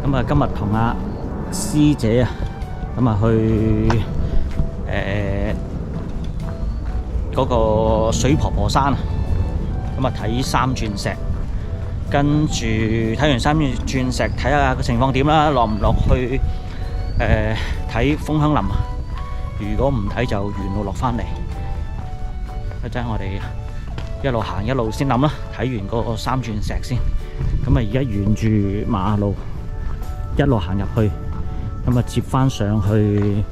咁啊，今日同阿師姐啊，咁啊去嗰個水婆婆山啊，咁啊睇三鑽石，跟住睇完三鑽石，睇下個情況點啦，落唔落去睇楓香林啊？如果唔睇就沿路落返嚟。一陣我哋一路行一路先諗啦，睇完嗰個三鑽石先。咁啊而家沿住馬路一路行入去，咁啊接返上去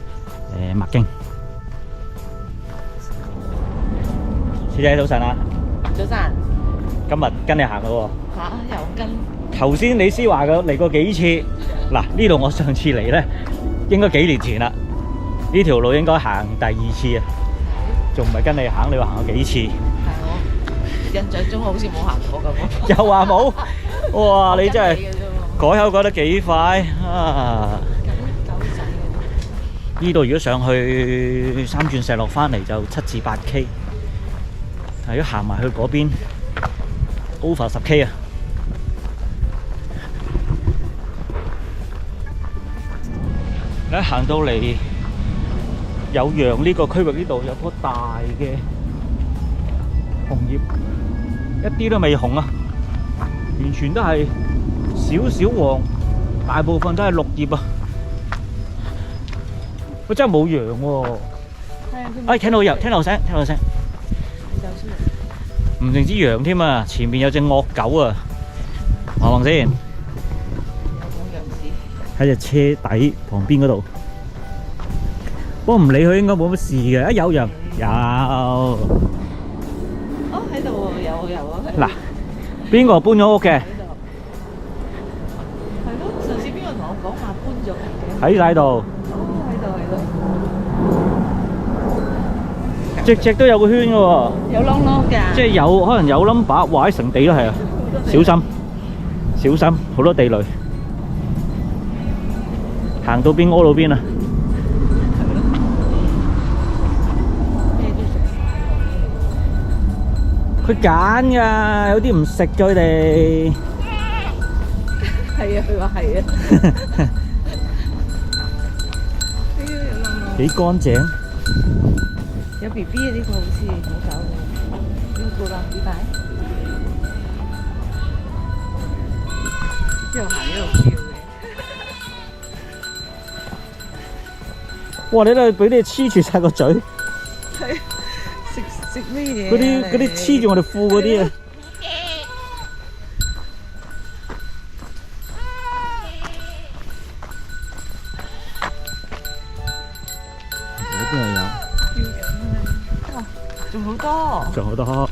麥經。師姐早晨啊！早晨。今日跟你行嘅喎。嚇，又跟？頭先李思華嘅嚟過幾次，嗱呢度我上次嚟咧，應該幾年前啦。呢條路應該行第2次啊，仲唔係跟你行？你話行過幾次？係我印象中好似冇行過咁。又話冇？哇！你真係改口改得幾快啊！狗仔嘅。呢度如果上去三鑽石落返嚟就7至8 K， 如果行埋去嗰邊 over 10 K 啊！你行到嚟有陽呢個區域，呢度有棵大嘅紅葉，一啲都未紅啊，完全都係少少黃，大部分都係綠葉啊！我真係冇陽喎。哎，聽到聲，聽到聲。你走出嚟。唔淨止羊添啊，前面有隻惡狗啊，望望先。有冇羊屎？喺隻車底旁邊嗰度。不過唔理佢應該冇乜事嘅，啊有羊有。哦，喺度喎，有啊。嗱，邊個搬咗屋嘅？喺度。係咯，上次邊個同我講話搬咗嘅？喺晒度，哦，喺度。隻隻都有個圈嘅喎。有窿窿㗎。即係有可能有 number，哇！喺成地都係啊，小心小心，好多地雷。行到邊屙到邊啊！佢揀㗎，有啲唔食㗎佢哋。係啊，佢話係啊。幾乾淨。有 B B 啊！呢個好似好搞嘅，呢個啦，幾大？一路行一路叫嘅。哇！你都俾你黐住晒個嘴。係食咩嘢？嗰啲黐住我哋褲嗰啲啊！嗰邊又有。仲好多，仲好多。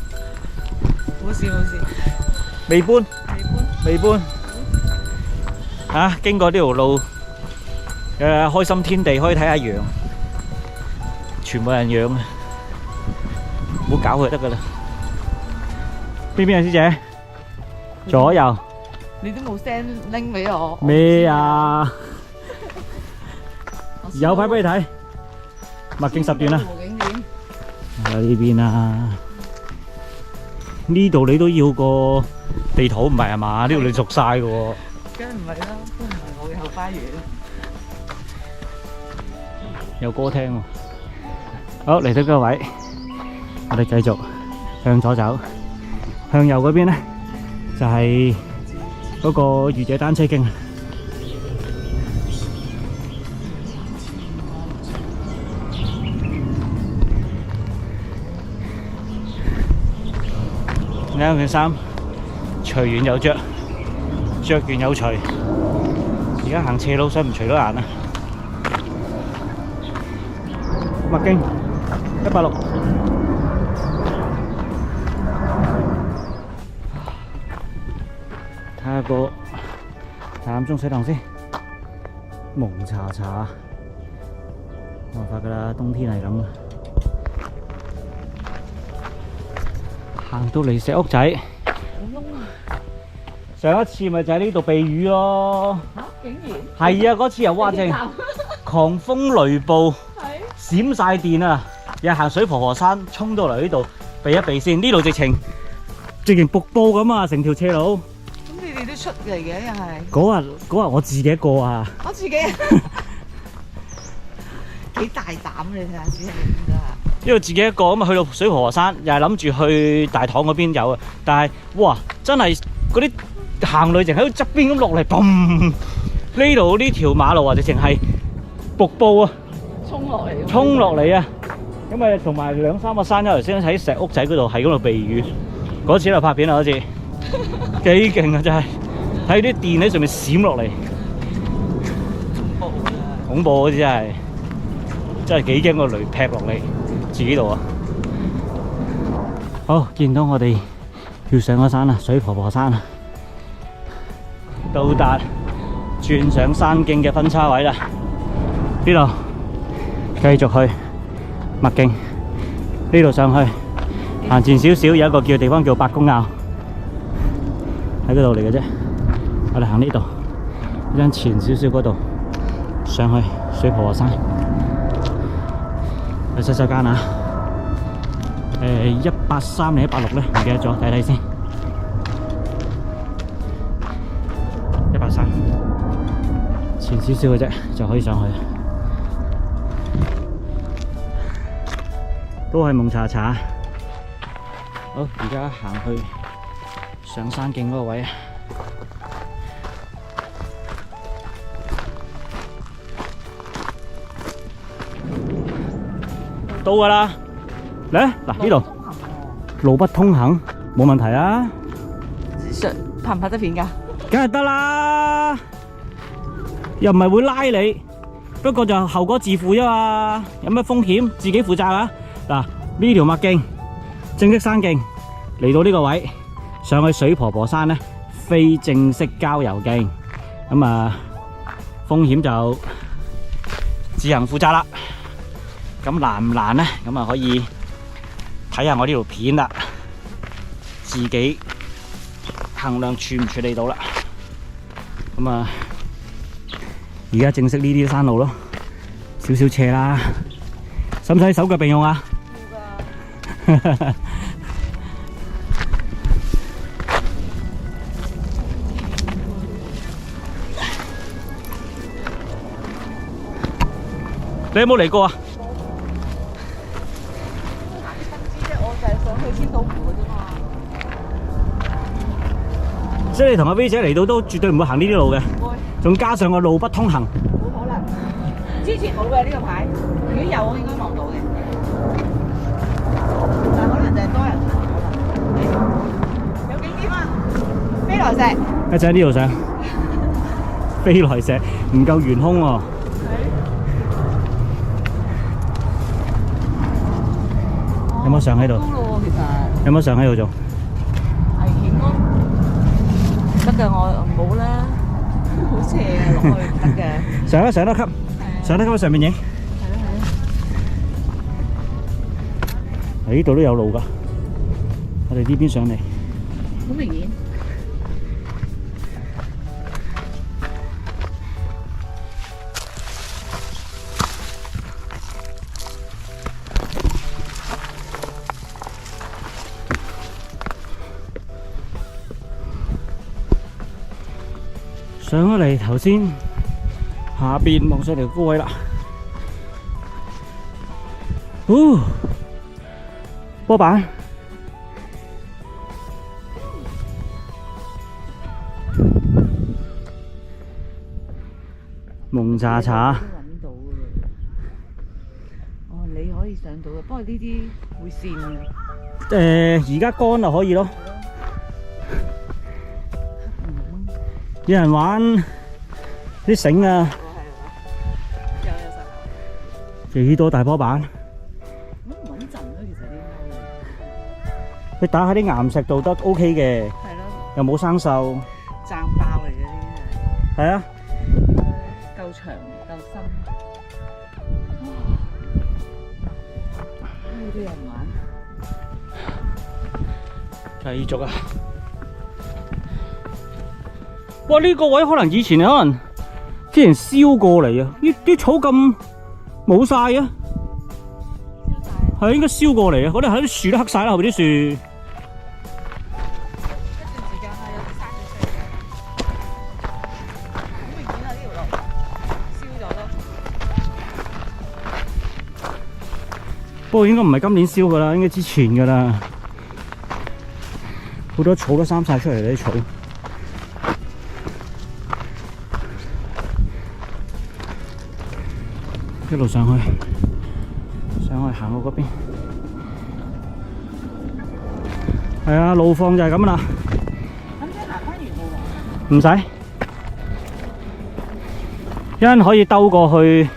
冇事。未搬。經過呢條路開心天地，可以睇下羊，全部人養啊！唔好搞佢得噶啦。邊啊，師姐？左右。你都冇 send 拎俾我。咩啊？有牌俾你睇。麥經10段啦。喺呢邊啊！呢度你都要個地圖唔係啊嘛？呢度你熟晒嘅喎。梗係唔係啦，都唔係我嘅後花園。有歌聽喎。好，嚟到呢個位，我哋繼續向左走。向右嗰邊咧就係嗰個御姐單車徑。啱件衫，除完又着，着完又除。而家行斜路，使唔除都難啊！麥經160。睇下個淡中水塘先，蒙查查，冇辦法㗎啦，冬天係咁嘅。行到嚟石屋仔，上一次咪就喺呢度避雨咯。嚇！竟然係啊，嗰次又哇正狂風雷暴，閃晒電啊！又行水婆婆山，衝到嚟呢度避一避先。呢度直情瀑布咁啊，成條斜路。咁你哋都出嚟嘅又係。嗰日我自己一個啊，我自己幾大膽你睇下先係點㗎？因為自己一個咁啊，去到水婆婆山又係諗住去大棠嗰邊有啊，但係哇，真係嗰啲行旅程喺度側邊咁落嚟，嘣！呢度呢條馬路啊，直情係瀑布啊，衝落嚟啊！咁啊，同埋兩三個山，頭先喺石屋仔嗰度係嗰度避雨，嗰次喺度拍片啊，嗰次幾勁啊！真係睇啲電喺上面閃落嚟，恐怖嗰啲真係幾驚個雷劈落嚟自己度啊！好，見到我哋要上個山啦，水婆婆山啊，到達轉上山徑嘅分叉位啦，呢度繼續去麥徑，呢度上去行前少少有一個地方叫八公坳，喺嗰度嚟嘅啫。我哋行呢度，向前少少嗰度上去水婆婆山。去洗手間啊！183定186咧，唔記得咗，睇睇先。183，前少少嘅啫，就可以上去。都係蒙查查。好，而家行去上山徑嗰個位啊！到㗎啦，嚟嗱呢度路不通行，冇問題啊！拍唔拍得片㗎？梗係得啦，又唔係會拉你，不過就後果自負啫嘛，有咩風險自己負責啊！嗱，呢條麥徑正式山徑嚟到呢個位，上去水婆婆山咧，非正式郊遊徑，咁啊風險就自行負責啦。咁難唔難呢？咁啊可以睇下我呢條片啦，自己衡量處唔處理到啦。咁啊，而家正式呢啲山路咯，少少斜啦。使唔使手腳並用啊？要㗎。你有冇嚟過啊？即係你同阿 V 姐嚟到都絕對唔會行呢啲路嘅，仲加上個路不通行。冇可能，之前冇嘅呢個牌，如果有我應該望到嘅，但可能就係多人行。有景點啊！飛來石，一陣喺呢度上，飛來石唔夠懸空喎。有冇上喺度？有冇上喺度做？危險咯，得㗎，我冇啦，好斜啊，落去唔得嘅。上得級，上得級喺上面影。呢度都有路㗎，我哋呢邊上嚟。好明顯。上咗嚟頭先下邊望上嚟高位啦，波板，蒙查查。揾到嘅，哦，你可以上到嘅，不過呢啲會跣嘅。而家乾就可以咯。有人玩啲繩啊，幾多大波板？唔穩陣咯，其實呢啲你打喺啲岩石度得 OK 嘅，係咯，又冇生鏽。爭爆嚟嘅呢啲係。係啊，夠長夠深，呢啲人玩。繼續啊！哇！呢個位可能以前可能之前燒過嚟啊！啲草咁冇晒啊，係應該燒過嚟啊！嗰啲喺啲樹都黑晒啦，後邊啲樹。一段時間啦，有啲生咗出嚟嘅。不過應該唔係今年燒㗎啦，應該之前㗎啦。好多草都生晒出嚟啲草。一路上去行到嗰邊。係啊，路況就係咁啦。咁即係行翻原路啊？唔使，一陣可以兜過去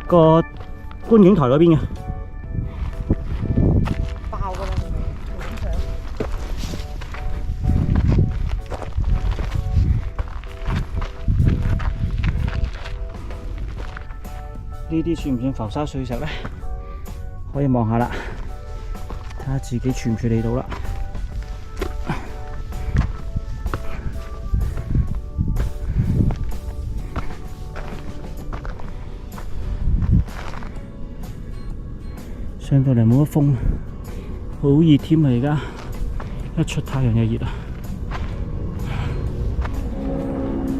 個觀景台嗰邊嘅。爆㗎啦，係咪？影相。呢啲算唔算浮沙碎石咧？可以望下啦，睇下自己處唔處理到啦。上到嚟冇乜風，好熱添啊！而家一出太陽就熱啦。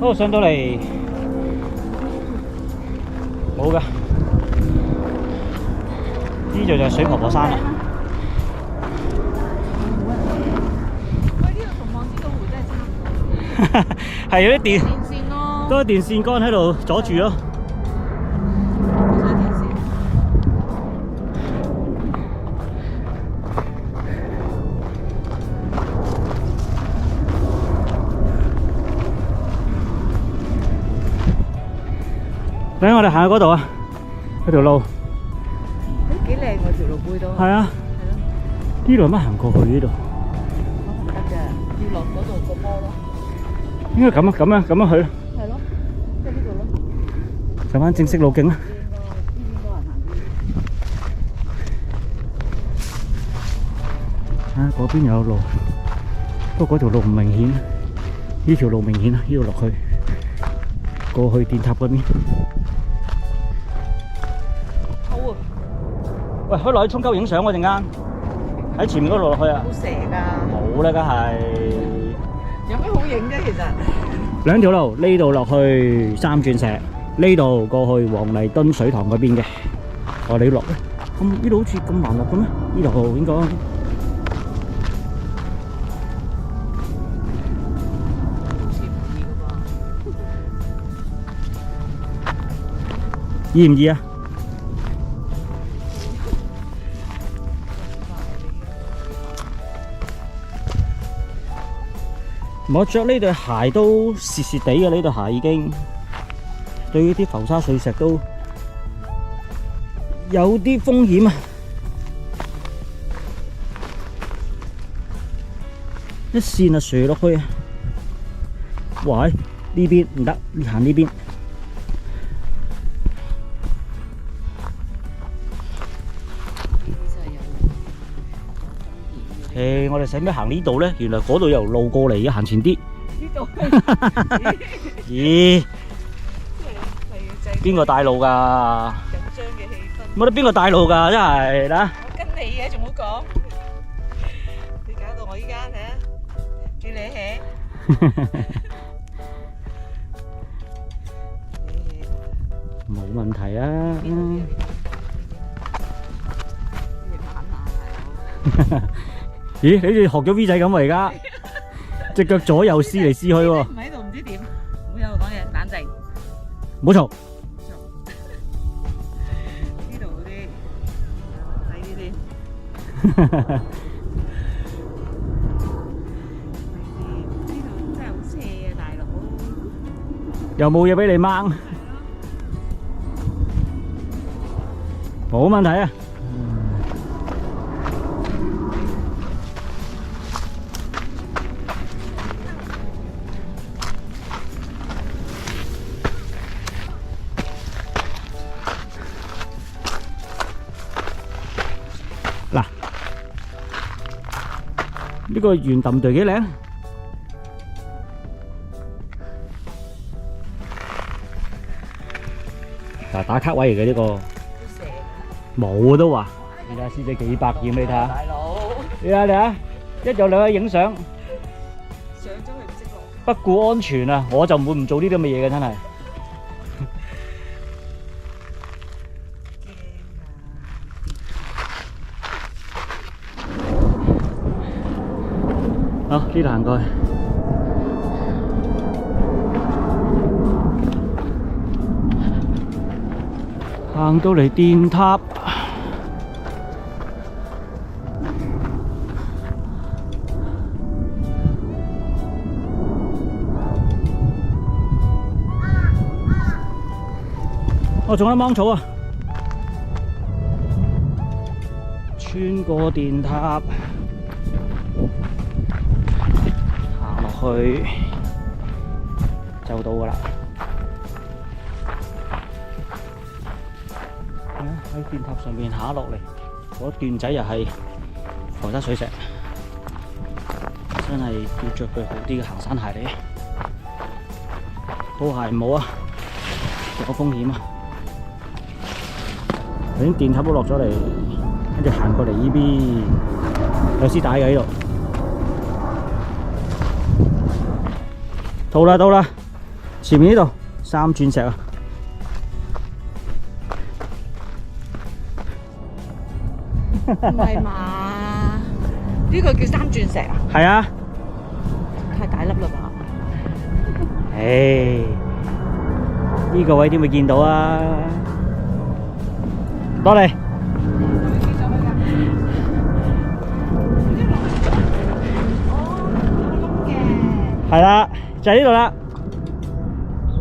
好，上到嚟冇㗎，呢度就係水婆婆山啦。喂，呢度同望之都湖真係差唔多。係有啲電線咯，嗰個電線杆喺度阻住咯。等我哋行去嗰度啊，嗰條路。都幾靚喎，條路背都。係啊。係咯。呢度有乜行過去呢度？可能得嘅，要落嗰度個波咯。應該咁啊，咁啊，咁樣去咯。係咯，即係呢度咯。走翻正式路徑啦。應該人行啲。啊，嗰邊有路，不過嗰條路唔明顯，呢條路明顯啊，呢度落去，過去電塔嗰邊。好啊！喂，可以落去涌溝影相喎，陣間喺前面嗰度落去啊。好蛇㗎！冇啦，梗係。有咩好影啫？其實兩條路，呢度落去三鑽石，呢度過去黃泥墩水塘嗰邊嘅。我哋落咧，咁呢度好似咁難落嘅咩？呢度應該。易唔易啊？我着呢對鞋都蝕蝕地嘅，呢對鞋已經對於啲浮沙碎石都有啲風險啊！一線啊，垂落去啊！喂，呢邊唔得，你行呢邊。我哋使咩行呢度咧？原來嗰度有路過嚟嘅，行前啲。呢度咦？係啊，邊個帶路㗎？緊張嘅氣氛。冇得邊個帶路㗎？真係啦。我跟你嘅，仲好講。你搞到我依家睇下，叫你起。冇問題啊。咦，你好似學咗 V 仔咁喎，而家隻腳左右撕嚟撕去喎。唔喺度唔知點，唔好有講嘢，冷靜。唔好嘈。呢度嗰啲睇呢啲。呢度真係好斜啊，大佬。又冇嘢俾你掹。冇問題啊。嗱，呢個圓揼隊幾靚？嗱，打卡位嚟嘅呢個，冇啊都話，你睇下師姐幾百件，你睇下，大佬，你睇下，一有兩個影相，上咗去唔識落。不顧安全啊，我就唔會唔做呢啲咁嘅嘢嘅，真係。呢度行過去。行到嚟電塔，我仲有芒草啊！穿過電塔，行落去就到㗎喇。喺電塔上面下落嚟，嗰段仔又係浮得水石，真係要着對好啲嘅行山鞋嚟。拖鞋唔好啊，有風險啊！頭先電塔都落咗嚟，跟住行過嚟呢邊有絲帶嘅喺度。到啦到啦，前面呢度3鑽石啊！唔係嘛？呢個叫3鑽石啊？係啊！太大粒啦吧？唉，呢個位點會見到啊？落嚟。係啦，就係呢度啦。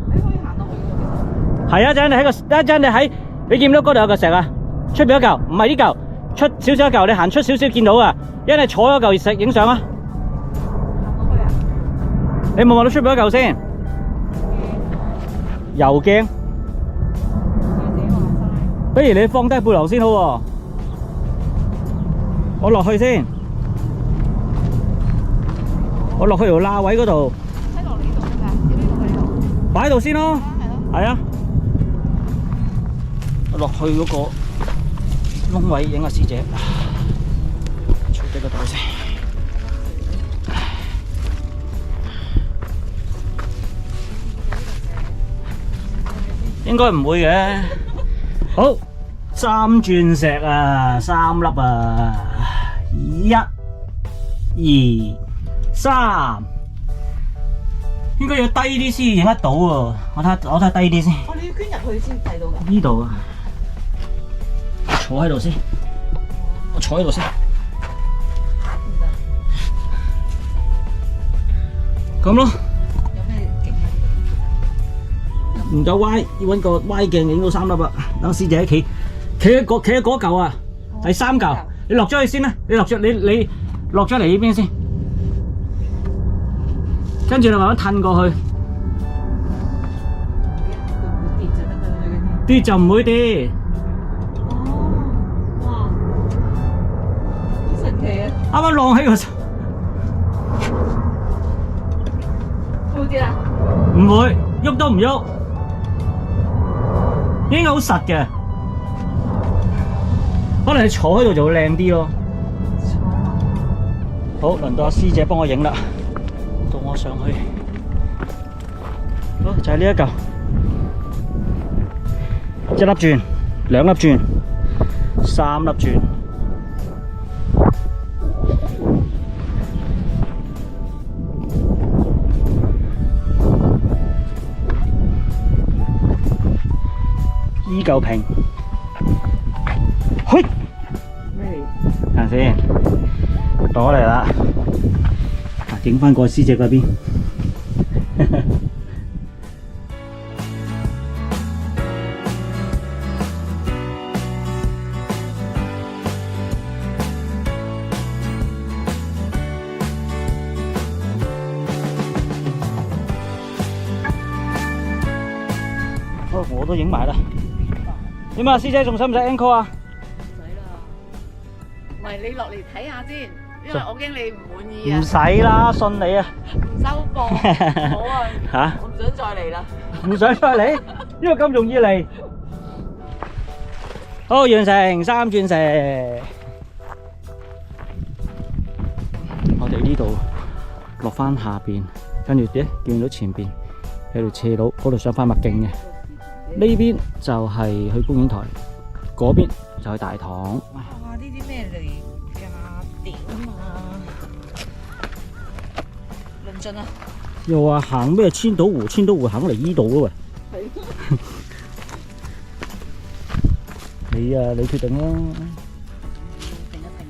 你可以行得去喎。係啊，一陣你喺個，一陣你喺，你見唔到嗰度有個石啊？出邊一嚿，唔係呢嚿，出少少一嚿，你行出少少見到啊。一陣你坐咗嚿石影相啊。行過去啊？你望望到出邊一嚿先？又驚？不如你放低背囊先好喎。我落去先。我落去條罅位嗰度。喺落呢度㗎，點呢度喺度？擺喺度先咯。係咯。係啊。我落去嗰個窿位影下師姐。坐低個袋先。應該唔會嘅。好，3鑽石啊，3粒啊，1、2、3，應該要低啲先影得到喎。我睇下低啲先。我哋要捐入去先睇到㗎。呢度啊，坐喺度先。我坐喺度先。咁咯。有咩景啊？唔夠歪，要揾個歪鏡影到3粒啊！等師姐企喺嗰嚿啊，第3嚿，你落咗去先啦，你落咗嚟呢邊先，跟住你慢慢褪過去，跌就得㗎啦，跌就唔會跌。哇！好神奇啊！啱啱晾喺個手，會唔會跌啊？唔會，喐都唔喐，應該好實嘅。可能你坐喺度就會靚啲咯。好，輪到阿師姐幫我影啦，到我上去。好，就係呢一嚿，1粒鑽、2粒鑽、3粒鑽。依嚿平。嘿，等先，到我嚟啦，影翻過師姐嗰邊。好，我都影埋啦。點啊，師姐仲使唔使 encore 啊？唔係你落嚟睇下先，因為我驚你唔滿意啊。唔使啦，信你啊。唔收貨，好啊。嚇？我唔想再嚟啦。唔想再嚟？因為咁容易嚟。好，完成3鑽石。我哋呢度落翻下邊，跟住見到前邊有條斜路，嗰度上翻麥徑嘅。呢邊就係去觀景台，嗰邊就去大堂。哇！呢啲咩嚟㗎？點啊？盡啊！又話行咩千島湖，千島湖行嚟依度咯係。你啊，你決定啦。停一停。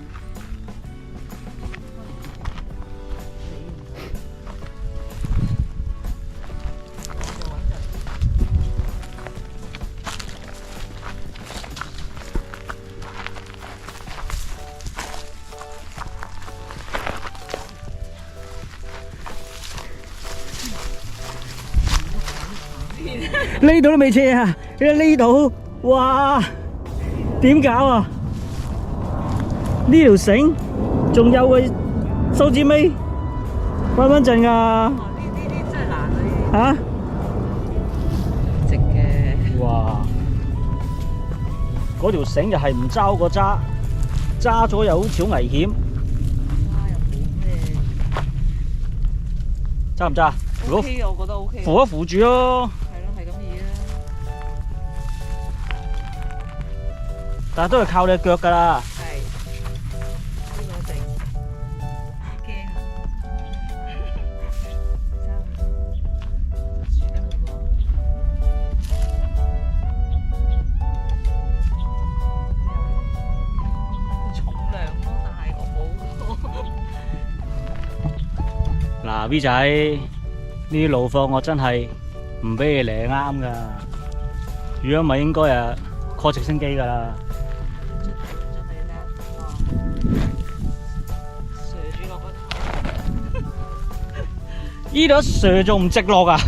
呢度都未斜啊！呢度，哇，點搞啊？呢條繩仲有個手指尾，穩唔穩陣㗎？呢啲真係難啊！嚇？直嘅。哇！嗰條繩又係唔揸個揸，揸咗又好似好危險。揸又冇咩。揸唔揸？如果 OK 啊，我覺得 OK。扶一扶住咯。係咯，係咁意啦。但係都係靠你腳㗎啦。係。呢個定。驚啊！住得好多。重量咯，但係我冇。嗱 V 仔，呢啲路況我真係唔俾你嚟啱㗎。如果唔係應該啊 call 直升機㗎啦。真係咧，射住落嗰度。依度射仲唔直落啊？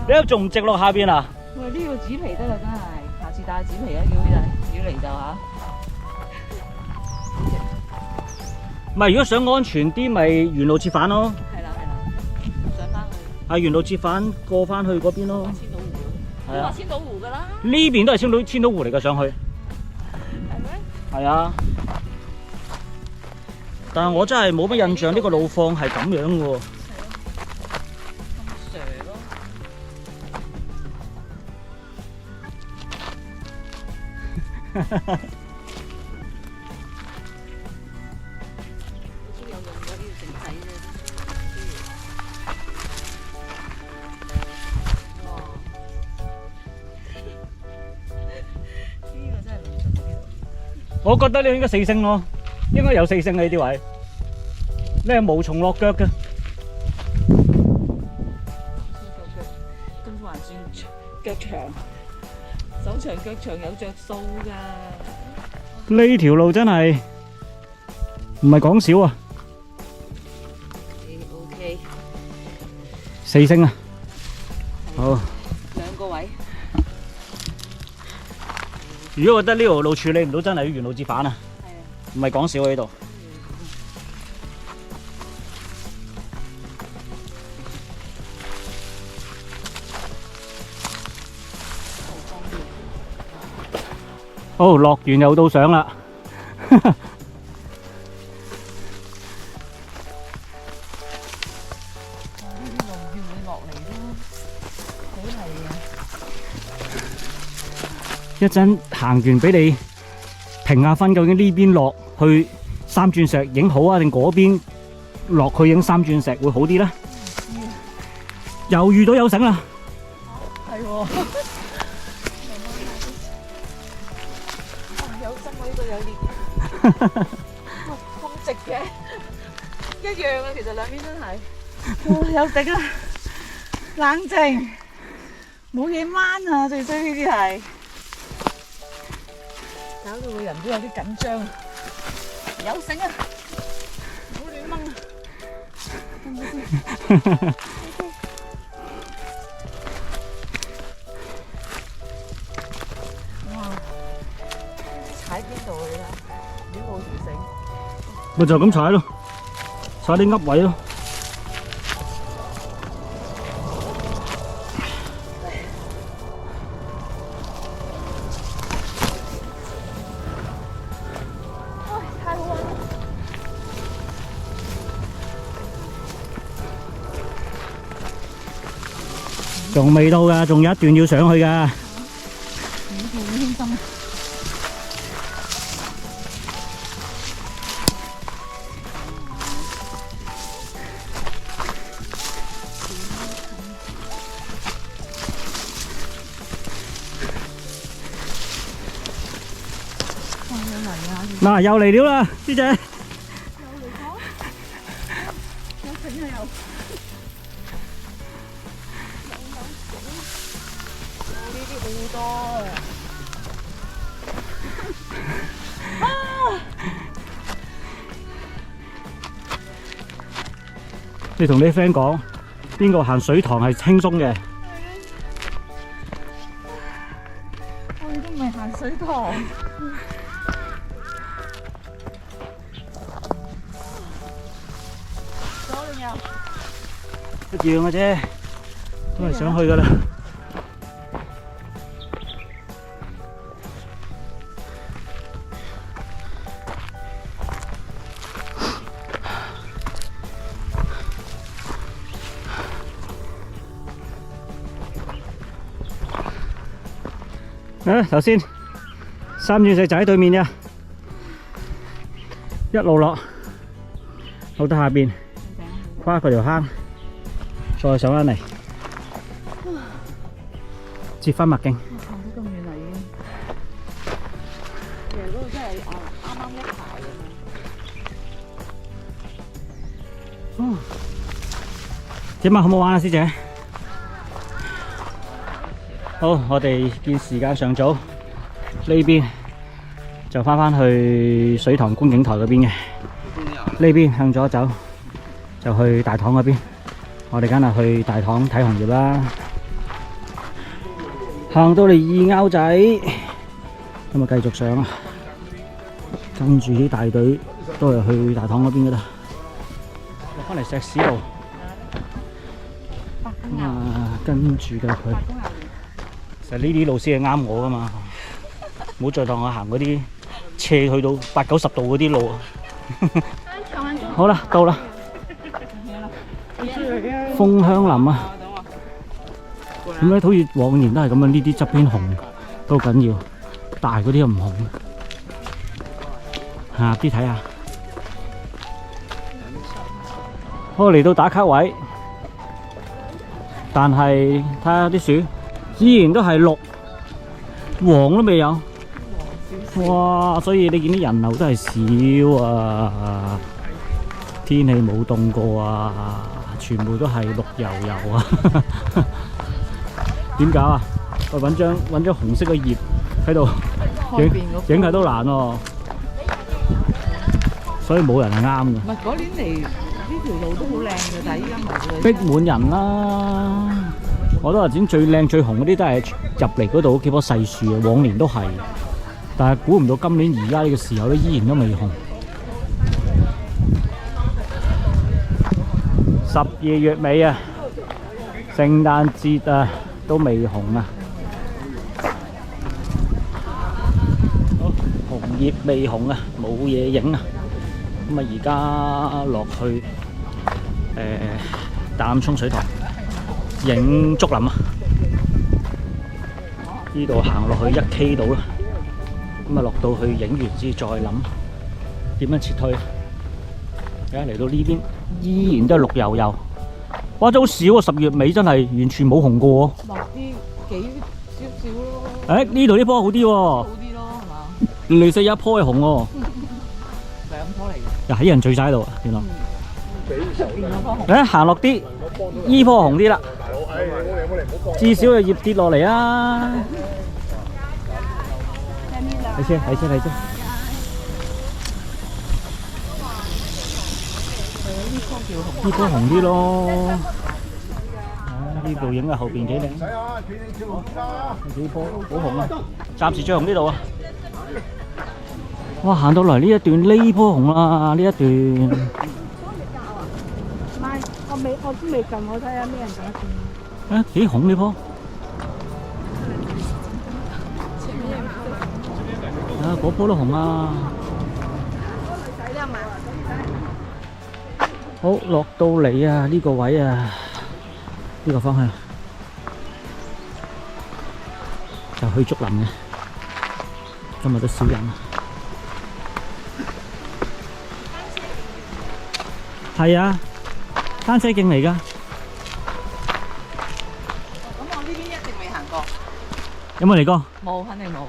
你度仲唔直落下邊啊？喂，呢個紙皮得啦，真係，下次帶紙皮啊，叫呢仔，要嚟就嚇。唔係，如果想安全啲，咪原路折返咯。係啦係啦，上翻去。係原路折返過翻去嗰邊咯。千島湖。係啊都話千島湖㗎啦。呢邊都係千島湖嚟㗎，上去。係咩？係啊。但係我真係冇乜印象呢個路況係咁樣嘅喎。咁蛇咯。好似有用過呢條繩仔啫。哇！呢個真係諗盡啲。我覺得呢應該4星咯，應該有4星嘅呢啲位。你係無從落腳嘅。咁還算腳長，手長腳長有着數㗎。呢條路真係唔係講笑啊！OK， 4星啊！好。兩個位。如果覺得呢條路處理唔到，真係要原路折返啊！係啊。唔係講笑啊！呢度。好，落完又到上啦。呢啲路要你落嚟都好係啊！一陣行完俾你評下分，究竟呢邊落去三鑽石影好啊，定嗰邊落去影三鑽石會好啲咧？又遇到有繩啦！係喎。有心喎，呢個有裂。咁直嘅，一樣啊！其實兩邊真係。有頂啊！冷靜，冇嘢掹啊！最衰呢啲係，搞到個人都有啲緊張。有繩啊！唔好亂掹啊！得唔得先？哇！踩邊度你睇？亂冇條繩。咪就咁踩咯，踩啲噏位咯。太好玩啦！仲未到㗎，仲有一段要上去㗎。你叫你輕心。嗱，又嚟了啦，師姐。又嚟咗，有整啊又。呢啲好多啊！你同你 friend 講，邊個行水塘係輕鬆嘅？我哋都唔係行水塘。左定右？一樣嘅啫，都係想去噶啦。頭先三鑽石就喺對面啫，一路落到下邊，跨過條坑，再上返嚟，接返麥徑。行咗咁遠啦已經，其實嗰度真係啱啱一排咁樣。點啊？好唔好玩啊，師姐？好，我哋見時間尚早，呢邊就返去水塘觀景台嗰邊嘅。呢邊向左走就去大棠嗰邊，我哋梗係去大棠睇紅葉啦。行到嚟二坳仔，咁啊繼續上啊，跟住啲大隊都係去大棠嗰邊噶啦。落返嚟石屎路，咁啊跟住嘅佢。其實呢啲路線係啱我噶嘛，唔好再當我行嗰啲斜去到80-90度嗰啲路啊！好啦，到啦，楓香林啊！點解好似往年都係咁樣？呢啲側邊紅都緊要，大嗰啲又唔紅。下啲睇下，好嚟到打卡位，但係睇下啲樹。依然都係綠，黃都未有。哇！所以你見啲人流都係少啊，天氣冇凍過啊，全部都係綠油油啊。點搞啊？我揾張紅色嘅葉喺度影下都難喎，所以冇人係啱嘅。唔係嗰年嚟呢條路都好靚嘅，但係依家冇啦。逼滿人啦！我都話剪最靚最紅嗰啲都係入嚟嗰度幾棵細樹啊，往年都係，但係估唔到今年而家呢個時候咧，依然都未紅。12月尾啊，聖誕節啊都未紅啊，紅葉未紅啊，冇嘢影啊。咁啊，而家落去淡涌水塘。影竹林啊！呢度行落去1K 度啦，咁啊落到去影完之再諗點樣撤退。而家嚟到呢邊，依然都係綠油油。哇！真好少啊！10月尾真係完全冇紅過。落啲幾少少咯。呢度呢棵好啲喎。好啲咯，係嘛？嚟世有一棵係紅喎。2棵嚟嘅。又喺人聚晒喺度啊！原來。行落啲，依棵紅啲啦。至少有葉跌落嚟啊！睇先。呢棵紅啲咯。呢度影下後邊幾靚。幾棵好紅啊！暫時最紅呢度啊！哇！行到嚟呢一段，呢棵紅啦，呢一段。唔係，我都未撳，我睇下咩人講先。幾紅呢棵？嗰棵都紅啊！好，落到嚟啊！呢個位啊，呢個方向就去竹林嘅。今日都少人啊。係啊，單車徑嚟㗎。有冇嚟過？冇，肯定冇。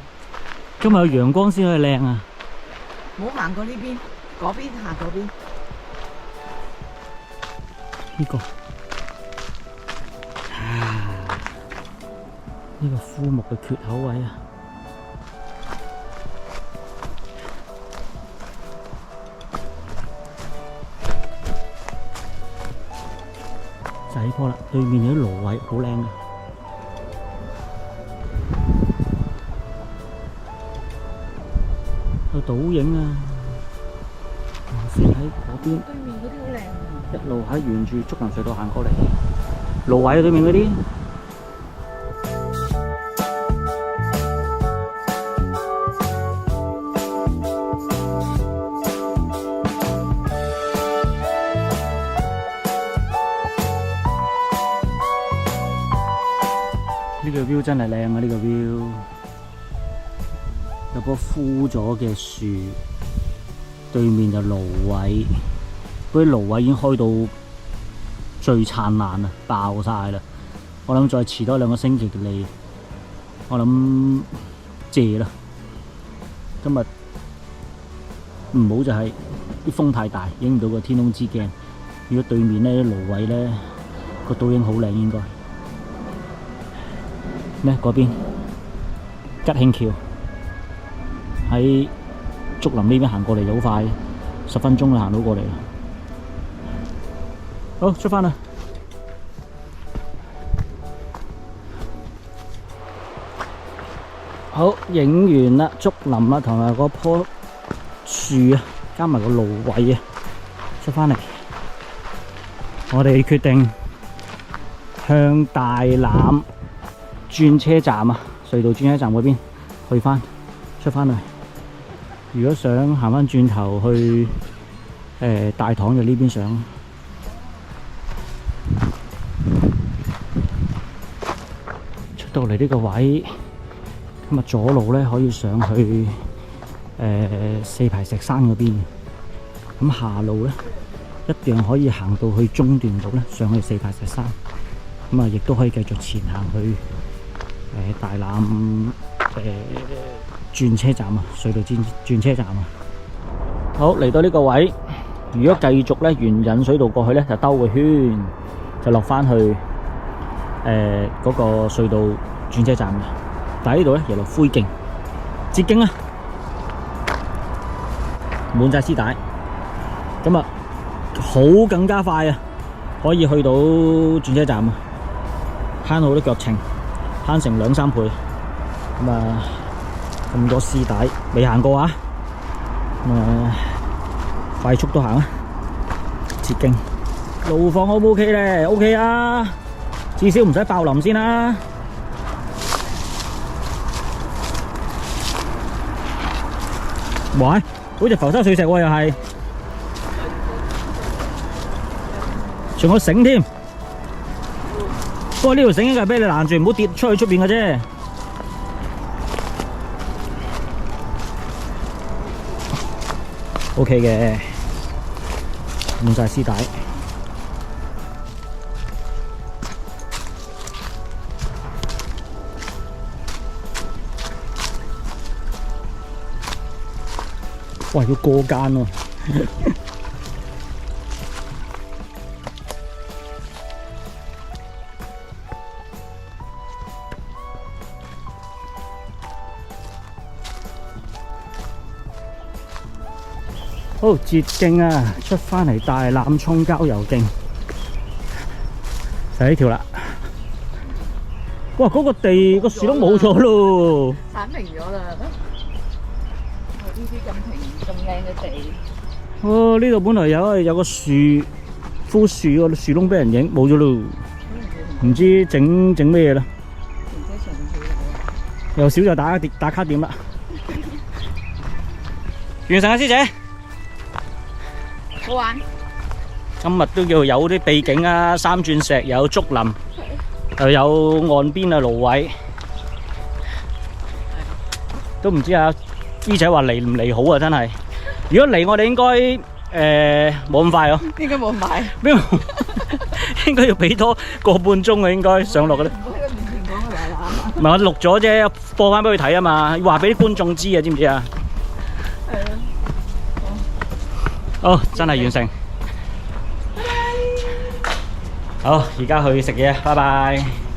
今日有陽光先可以靚啊！冇行過呢邊，嗰邊行嗰邊。呢個呢個枯木嘅缺口位啊！就呢棵啦，對面有啲蘆葦，好靚嘅。有倒影啊！先喺嗰邊，對面嗰啲好靚啊！一路喺沿住竹林隧道行過嚟，蘆葦對面嗰啲。呢個 view 真係靚啊！呢個 view 有棵枯咗嘅樹，對面就蘆葦，嗰啲蘆葦已經開到最燦爛啦，爆晒啦！我諗再遲多2個星期嚟，我諗謝啦。今日唔好就係啲風太大，影唔到個天空之鏡。如果對面咧蘆葦咧個倒影好靚，應該。咩？嗰邊吉慶橋喺竹林呢邊行過嚟就好快，10分鐘就行到過嚟啦。好，出返啦！好，影完啦，竹林啦，同埋嗰棵樹啊，加埋個蘆葦啊，出返嚟。我哋決定向大欖轉車站啊，隧道轉車站嗰邊去返，出返去。如果想行返轉頭去大棠，就呢邊上。出到嚟呢個位，咁啊左路咧可以上去四排石山嗰邊，咁下路咧一樣可以行到去中段度咧，上去四排石山，咁啊亦都可以繼續前行去大欖轉車站啊，隧道轉車站啊。好，嚟到呢個位，如果繼續咧沿引水道過去咧，就兜個圈，就落翻去嗰個隧道轉車站嘅。但係呢度咧又落灰徑，捷徑啊，滿晒絲帶，咁啊好更加快啊，可以去到轉車站啊，慳好多腳程，慳成2-3倍。咁啊咁多絲帶未行過啊，快速都行啊，捷徑。路況 O 唔 OK 咧 ？OK 啊，至少唔使爆林先啦。喂，好似浮沙碎石喎，又係，仲有繩添。不過呢條繩應該係俾你攔住，唔好跌出去出邊嘅啫。OK 嘅，滿晒絲帶。哇！要過間喎。好，捷徑啊，出返嚟大欖涌郊遊徑，就呢條啦。哇！嗰個地個樹都冇咗咯，剷平咗啦。呢啲咁平咁靚嘅地。哦，呢度本來有個樹枯樹個樹窿俾人影，冇咗咯，唔知整咩嘢啦。停車場少啊！又少就打卡點啦。完成啊，師姐！好玩。今日都叫有啲秘景啊，三鑽石，有竹林，又有岸邊啊蘆葦，都唔知啊 B 仔話嚟唔嚟好啊，真係。如果嚟我哋應該冇咁快哦。應該冇咁快。邊應該要俾多個半鐘啊，應該上落嗰啲。唔好喺個面前講啊，大欖。唔係我錄咗啫，播翻俾佢睇啊嘛，要話俾啲觀眾知啊，知唔知啊？係啊。好，真係完成。好，而家去食嘢，拜拜。